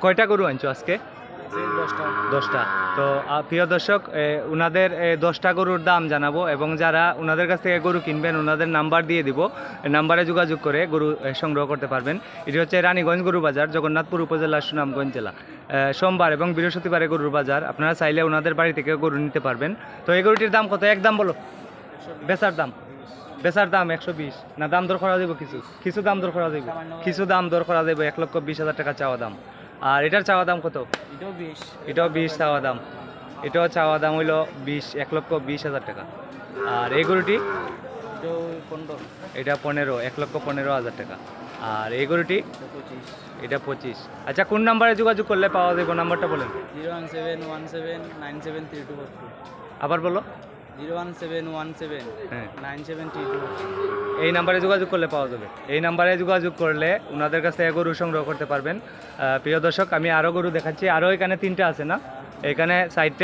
কয়টা গরু আনছো আজকে? 10টা। তো প্রিয় দর্শক, ওনাদের 10টা গরুর দাম জানাবো এবং যারা ওনাদের কাছ থেকে গরু কিনবেন ওনাদের নাম্বার দিয়ে দিব। নাম্বারে যোগাযোগ করে গরু সংগ্রহ করতে পারবেন। এটি হচ্ছে রানীগঞ্জ গরু বাজার, জগন্নাথপুর উপজেলা, সুনামগঞ্জ জেলা। সোমবার এবং বৃহস্পতিবারে গরুর বাজার। আপনারা চাইলে ওনাদের বাড়ি থেকে গরু নিতে পারবেন। তো এই গরুটির দাম কত? একদম বলো। বেচার দাম 120 না? দাম দর করা যাবে, কিছু দাম দর করা যাবে, কিছু দাম দর করা যাবে। 1,20,000 টাকা চাওয়া দাম। আর এটার চাওয়া দাম কত? এটাও 20 চাওয়া দাম। এটাও চাওয়া দাম হইল 20, 1,20,000 টাকা। আর এই গরুটি এটা 15, 1,15,000 টাকা। আর এই গরুটি এটা 25। আচ্ছা, কোন নাম্বারে যোগাযোগ করলে পাওয়া যাবে? নাম্বারটা বলেন। 01717973242। আবার বলো। 01717973242। এই নাম্বারে যোগাযোগ করলে পাওয়া যাবে। এই নাম্বারে যোগাযোগ করলে ওনাদের কাছ থেকে গরু সংগ্রহ করতে পারবেন। প্রিয় দর্শক, আমি আরও গরু দেখাচ্ছি। আরও এখানে 3টা আছে না? এখানে 4টা